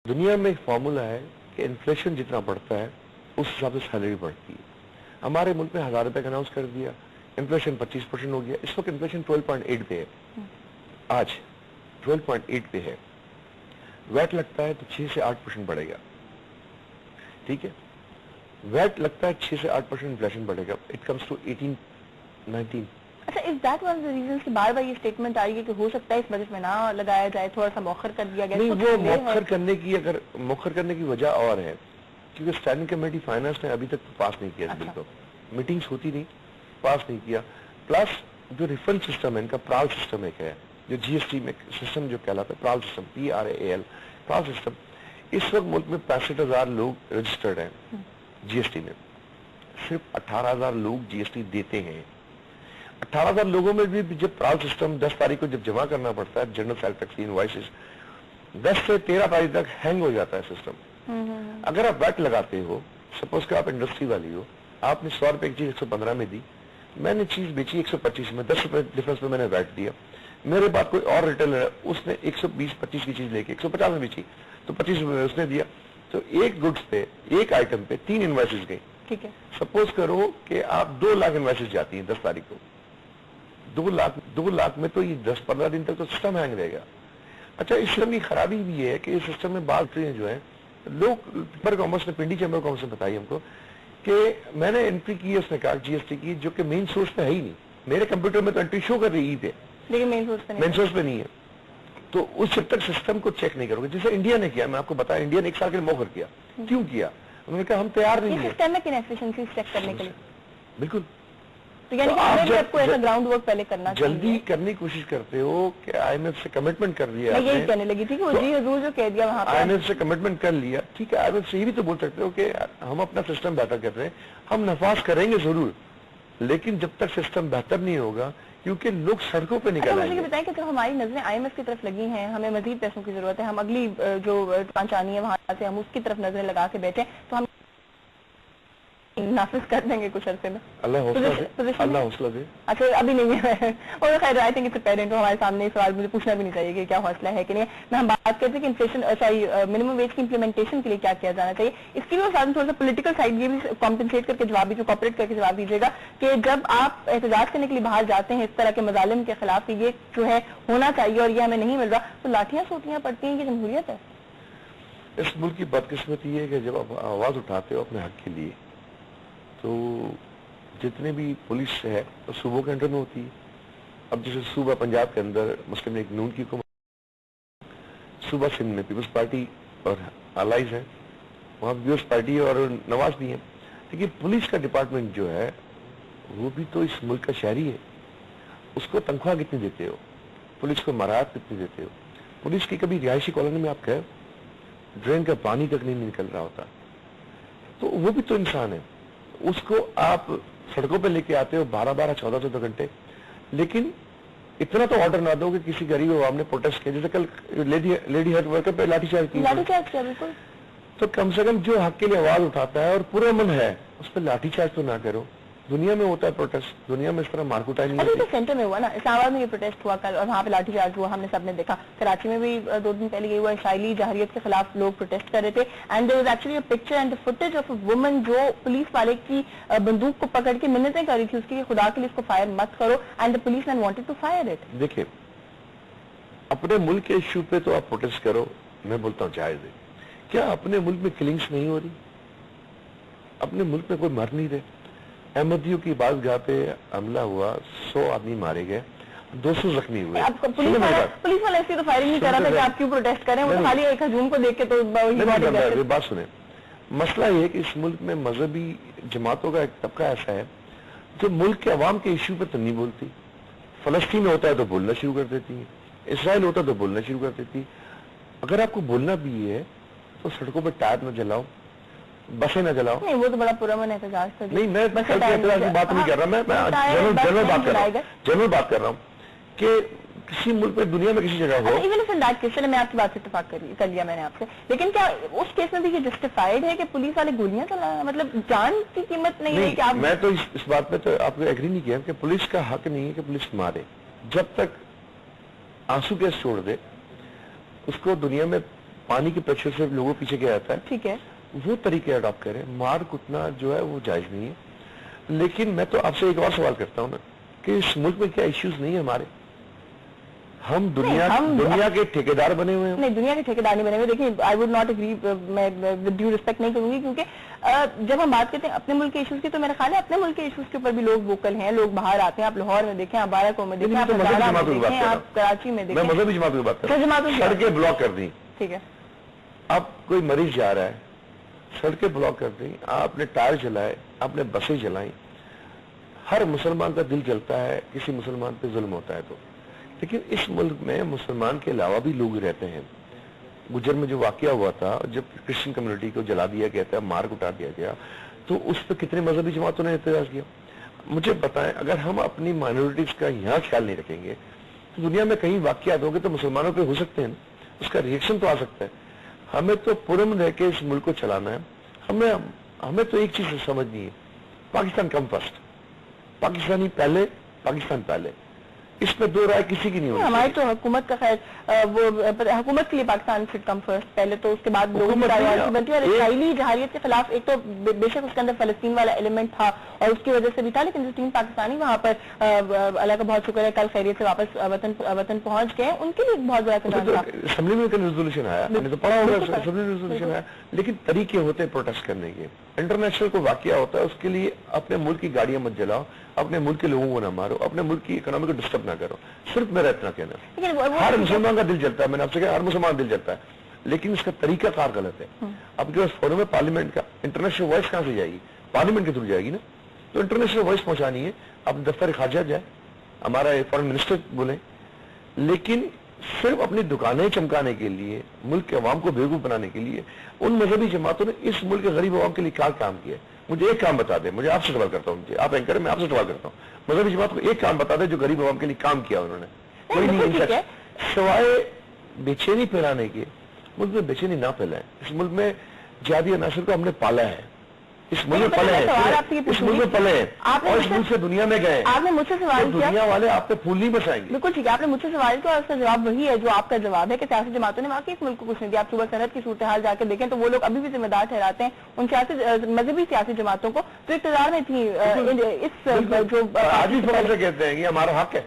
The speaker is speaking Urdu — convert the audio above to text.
دنیا میں ایک فارمولا ہے کہ انفلیشن جتنا بڑھتا ہے اس حساب سے سیلری بڑھتی ہے. ہمارے ملک میں 1000 روپے کا اناؤنس کر دیا, انفلیشن 25% ہو گیا. اس وقت انفلیشن 12.8 پہ ہے, آج 12.8 پہ ہے. ویٹ لگتا ہے تو 6 سے 8% بڑھے گا. ٹھیک ہے, ویٹ لگتا ہے 6 سے 8% انفلیشن بڑھے گا. It comes to 18-19. اچھا, is that one of the reasons کہ بار بار یہ اسٹیٹمنٹ آئی ہے کہ ہو سکتا ہے اس بجٹ میں نہ لگایا جائے, تھوڑا سا مؤخر کر دیا گیا؟ نہیں, وہ مؤخر کرنے کی وجہ اور ہے, کیونکہ اسٹینڈنگ کمیٹی فائنانس نے ابھی تک پاس نہیں کیا بل کو. میٹنگز ہوتی نہیں, پاس نہیں کیا. پلس جو ریفنڈ سسٹم ہے ان کا, پرال سسٹم ایک ہے, جو جی ایس ٹی میں سسٹم جو کہلاتا ہے پرال سسٹم, PRAL پرال سسٹم, اس وقت ملک میں 65,000 لوگ رجسٹرڈ ہیں جی ایس ٹی میں. صرف 18,000 لوگ جی ایس ٹی دیتے ہیں. 18,000 لوگوں میں بھی جب پرال سسٹم 10 تاریخ کو جب جمع کرنا پڑتا ہے جنرل سیل ٹیکس انوائسز, 10 سے 13 تاریخ تک ہینگ ہو جاتا ہے سسٹم. اگر آپ ویٹ لگاتے ہو, سپوز کہ آپ انڈسٹری والی ہو, آپ نے 100 روپے کی چیز 115 میں دی, میں نے چیز بیچی 125 میں, 10 روپے ڈفرنس میں نے ویٹ دیا. میرے بعد کوئی اور ریٹیلر ہے, اس نے 120-25 کی چیز لے کے 150 میں بیچی, تو 25 روپے اس نے دیا. تو ایک گڈس پہ, ایک آئٹم پہ 3 انوائسز گئی. ٹھیک ہے, سپوز کرو کہ آپ 2 لاکھ انوائسز جاتی ہیں 10 تاریخ کو, 2 لاکھ میں تو یہ 10-15 دن تک تو سسٹم ہینگ رہے گا. اچھا, اس سسٹم کی خرابی بھی ہے کہ اس سسٹم میں بعض چیزیں جو ہیں لوگ, چیمبر کامرس نے, پنڈی چیمبر کامرس نے بتائی ہم کو کہ میں نے انٹری کی, اس نے کہا جی ایس ٹی کی, جو کہ مین سورس پہ ہے ہی نہیں. میرے کمپیوٹر میں تو انٹری شو کر رہی ہے, لیکن مین سورس پہ نہیں ہے. تو اس جب تک سسٹم کو چیک نہیں کرو گے, جیسے انڈیا نے کیا, میں آپ کو بتایا, انڈیا نے 1 سال کے لیے موخر کیا. کیوں کیا؟ انہوں نے کہا ہم تیار نہیں ہیں سسٹمک انیفیشنسیز چیک کرنے کے لیے. بالکل. تو یعنی کہ آپ کو ایسا گراؤنڈ ورک پہلے کرنا چاہیے. جلدی کرنے کی کوشش کرتے ہو کہ آئی ایم ایف سے کمٹمنٹ کر دیا, میں یہی کہنے لگی تھی کہ وہ جی حضور جو کہہ دیا وہاں پہ, آئی ایم ایف سے کمٹمنٹ کر لیا. ٹھیک ہے, آئی ایم ایف سے یہ بھی تو بول سکتے ہو کہ ہم اپنا سسٹم بہتر کر رہے ہیں, ہم نفاذ کریں گے ضرور, لیکن جب تک سسٹم بہتر نہیں ہوگا, کیونکہ لوگ سڑکوں پہ نکل آئیں گے. مجھے بتائیں کہ جب ہماری نظریں آئی ایم ایف کی طرف لگی ہیں, ہمیں مزید پیسوں کی ضرورت ہے, ہم اگلی جو پانچ آنی ہے وہاں سے ہم اس کی طرف نظریں لگا کے بیٹھے, تو ہم نافذ کر دیں گے کچھ عرصے میں. اللہ حوصلہ دے. اچھا, ابھی نہیں ہے, اور خیر آئی تھنک اٹس پیرنٹ ہمارے سامنے یہ سوال مجھے پوچھنا بھی نہیں چاہیے کہ کیا حوصلہ ہے کہ نہیں. میں ہم بات کرتے ہیں کہ انفلیشن منیمم ویج کی امپلیمنٹیشن کے لیے کیا کیا جانا چاہیے. اس کی بھی ساتھ تھوڑا سا پولیٹیکل سائڈ یہ بھی کمپنسیٹ کر کے جواب دیجیے, کوپریٹ کر کے جواب دیجیے گا کہ جب آپ احتجاج کرنے کے لیے باہر جاتے ہیں اس طرح کے مظالم کے خلاف کہ یہ جو ہے ہونا چاہیے اور یہ ہمیں نہیں مل رہا, تو لاٹیاں سوٹیاں پڑتی ہیں, یہ جمہوریت ہے. اس ملک کی بدقسمتی یہ ہے کہ جب آپ آواز اٹھاتے ہو اپنے حق کے لیے, تو جتنے بھی پولیس ہے وہ صوبوں کے انڈر میں ہوتی ہے. اب جیسے صوبہ پنجاب کے اندر مسلم لیگ نون کی حکومت, صوبہ سندھ میں پیپلز پارٹی اور الائز ہے, وہاں پیپلز پارٹی اور نواز بھی ہیں. لیکن پولیس کا ڈپارٹمنٹ جو ہے وہ بھی تو اس ملک کا شہری ہے. اس کو تنخواہ کتنی دیتے ہو, پولیس کو مراحت کتنی دیتے ہو. پولیس کی کبھی رہائشی کالونی میں آپ گئے, ڈرین کا پانی تک نہیں نکل رہا ہوتا, تو وہ بھی تو انسان ہے. اس کو آپ سڑکوں پہ لے کے آتے ہو 12-12, 14-14 گھنٹے, لیکن اتنا تو آرڈر نہ دو کہ کسی غریب عوام نے پروٹیسٹ کیا, جیسے کل لیڈی ہیلتھ ورکر پہ لاٹھی چارج کی. بالکل. تو کم سے کم جو حق کے لیے آواز اٹھاتا ہے اور پورا من ہے, اس پہ لاٹھی چارج تو نہ کرو. دنیا میں ہوتا ہے پروٹیسٹ, دنیا میں اس طرح مارکوٹائی نہیں ہوتی. سینٹر میں ہوا نا, اسلام آباد میں یہ پروٹیسٹ ہوا کل, اور وہاں پہ لاٹھی چارج ہوا, ہم نے سب نے دیکھا. کراچی میں بھی 2 دن پہلے یہ ہوا, اسرائیلی جہریت کے خلاف لوگ پروٹیسٹ کر رہے تھے, and there was actually a picture and footage of a woman جو پولیس والے کی بندوق کو پکڑ کے منتیں کر رہی تھی اس کی, خدا کے لیے اس کو فائر مت کرو, and the police man wanted to fire it. دیکھیں, اپنے ملک کے ایشو پہ تو آپ پروٹیسٹ کرو, میں بولتا ہوں جائز ہے. کیا اپنے ملک میں کلنگز نہیں ہو رہی؟ اپنے ملک میں کوئی مر نہیں رہے. احمدیوں کی عبادت گاہ پہ حملہ ہوا, 100 آدمی مارے گئے, 200 زخمی ہوئے. پولیس والے ایسی تو فائرنگ نہیں کر رہا تھا کہ آپ کیوں پروٹیسٹ کریں, وہ خالی ایک ہجوم کو دیکھ کے تو. بات سنیں, مسئلہ یہ ہے کہ اس ملک میں مذہبی جماعتوں کا ایک طبقہ ایسا ہے جو ملک کے عوام کے ایشو پہ تو نہیں بولتی. فلسطین میں ہوتا ہے تو بولنا شروع کر دیتی ہے, اسرائیل ہوتا ہے تو بولنا شروع کر دیتی. اگر آپ کو بولنا بھی ہے تو سڑکوں پہ ٹائر نہ جلاؤ, بسیں نہ جلاؤ. نہیں, وہ تو بڑا پرامن احتجاج تھا. نہیں, میں اعتراض کی بات نہیں کر رہا, میں جنرل بات کر رہا ہوں کہ کسی ملک میں, دنیا میں کسی جگہ ہو. میں آپ کی بات سے اتفاق کر لیا میں نے آپ سے, لیکن کیا اس کیس میں بھی یہ جسٹیفائڈ ہے کہ پولیس والے گولیاں چلا, مطلب جان کی قیمت نہیں ہے کہ آپ. میں تو اس بات پہ تو آپ کو ایگری نہیں کیا کہ پولیس کا حق نہیں ہے کہ پولیس مارے. جب تک آنسو گیس چھوڑ دے, اس کو دنیا میں پانی کے پریشر سے لوگوں پیچھے کیا جاتا ہے, ٹھیک ہے, وہ طریقے اڈاپٹ کریں. مار کٹنا جو ہے وہ جائز نہیں ہے. لیکن میں تو آپ سے ایک اور سوال کرتا ہوں نا کہ اس ملک میں کیا ایشوز نہیں ہے ہمارے؟ ہم دنیا کے ٹھیکیدار بنے ہوئے ہیں. نہیں, دنیا کے ٹھیکیدار نہیں بنے ہوئے. دیکھیں, آئی وڈ ناٹ اگری, میں ود ڈیو ریسپیکٹ نہیں کروں گی, کیونکہ جب ہم بات کرتے ہیں اپنے ملک کے ایشوز کی تو میرا خیال ہے اپنے ملک کے ایشوز کے اوپر بھی لوگ ووکل ہیں, لوگ باہر آتے ہیں. آپ لاہور میں دیکھیں, آپ بارہ میں دیکھیں, آپ دیکھیں, آپ کراچی میں دیکھیں. میں مذہبی جماعت کی بات کر رہا ہوں. سڑکیں بلاک کر دیں, ٹھیک ہے, اب کوئی مریض جا رہا ہے, سڑکیں بلاک کر دیں, آپ نے ٹائر جلائے, آپ نے بسیں جلائیں. ہر مسلمان کا دل جلتا ہے کسی مسلمان پہ ظلم ہوتا ہے تو, لیکن اس ملک میں مسلمان کے علاوہ بھی لوگ رہتے ہیں. گجر میں جو واقعہ ہوا تھا, جب کرسچن کمیونٹی کو جلا دیا گیا تھا, مار کٹا دیا گیا, تو اس پہ کتنے مذہبی جماعتوں نے احتجاج کیا. مجھے بتائیں, اگر ہم اپنی مائنورٹیز کا یہاں خیال نہیں رکھیں گے تو دنیا میں کہیں واقعات ہوں گے تو مسلمانوں پہ ہو سکتے ہیں, اس کا ریئیکشن تو آ سکتا ہے. ہمیں تو پرامن رہ کے اس ملک کو چلانا ہے. ہمیں تو ایک چیز سمجھنی ہے, پاکستان کم فرسٹ, پاکستانی پہلے, پاکستان پہلے. اس میں دو رائے کسی کی نہیں ہوتی. ہماری تو حکومت کا خیر, وہ حکومت کے لیے پاکستان شوڈ کم فرسٹ پہلے, تو اس کے بعد لوگوں کی پرائیورٹی بنتی ہے. اور اسرائیلی جہاریت کے خلاف ایک تو بے شک اس کے اندر فلسطین والا ایلیمنٹ تھا اور اس کی وجہ سے بھی تھا, لیکن جو 3 پاکستانی وہاں پر اللہ کا بہت شکر ہے کل خیریت سے واپس وطن پہنچ گئے, ان کے لیے بہت بڑا کنسرن تھا. اسمبلی میں ریزولوشن آیا, میں نے تو پڑھا ہوگا, اسمبلی میں ریزولوشن آیا, لیکن طریقے ہوتے ہیں پروٹیسٹ کرنے کے. انٹرنیشنل کو واقعہ ہوتا ہے, اس کے لیے اپنے ملک کی گاڑیاں مت جلاؤ, اپنے ملک کے لوگوں کو نہ مارو, اپنے ملک کی اکنامی کو ڈسٹرب نہ کرو. صرف میرا اتنا کہنا, ہر مسلمان کا دل جلتا ہے, میں نے آپ سے کہا ہر مسلمان دل جلتا ہے, لیکن اس کا طریقہ کار غلط ہے. اب جو فورم ہے پارلیمنٹ کا, انٹرنیشنل وائس کہاں سے جائے گی؟ پارلیمنٹ کے تھرو جائے گی نا. تو انٹرنیشنل وائس پہنچانی ہے, اب دفتر خارجہ جائے, ہمارا فورن منسٹر بولیں, لیکن صرف اپنی دکانیں چمکانے کے لیے, ملک کے عوام کو بیوقوف بنانے کے لیے ان مذہبی جماعتوں نے اس ملک کے غریب عوام کے لیے کیا کام کیا ہے؟ مجھے ایک کام بتا دیں, مجھے آپ سے سوال کرتا ہوں, مجھے آپ اینکر, میں آپ سے سوال کرتا ہوں, مذہبی جماعت کو ایک کام بتا دیں جو غریب عوام کے لیے کام کیا انہوں نے. کوئی نہیں, سوائے بے چینی پھیلانے کے. ملک میں بے چینی نہ پھیلائیں. اس ملک میں جہادی عناصر کو ہم نے پالا ہے, اس ملک میں پلے ہیں, اس ملک میں پلے ہیں, اور اس ملک سے دنیا میں گئے. آپ نے مجھ سے سوال کیا, دنیا والے آپ پہ پھول نہیں بسائیں گے. بالکل ٹھیک ہے, آپ نے مجھ سے سوال کیا اور اس کا جواب وہی ہے جو آپ کا جواب ہے کہ سیاسی جماعتوں نے واقعی اس ملک کو کچھ نہیں دیا. آپ صوبہ سرحد کی صورتحال جا کے دیکھیں تو وہ لوگ ابھی بھی ذمہ دار ٹھہراتے ہیں ان مذہبی سیاسی جماعتوں کو جو اقتدار میں تھی. اس جو آج بھی فرق سے کہتے ہیں کہ ہمارا حق ہے,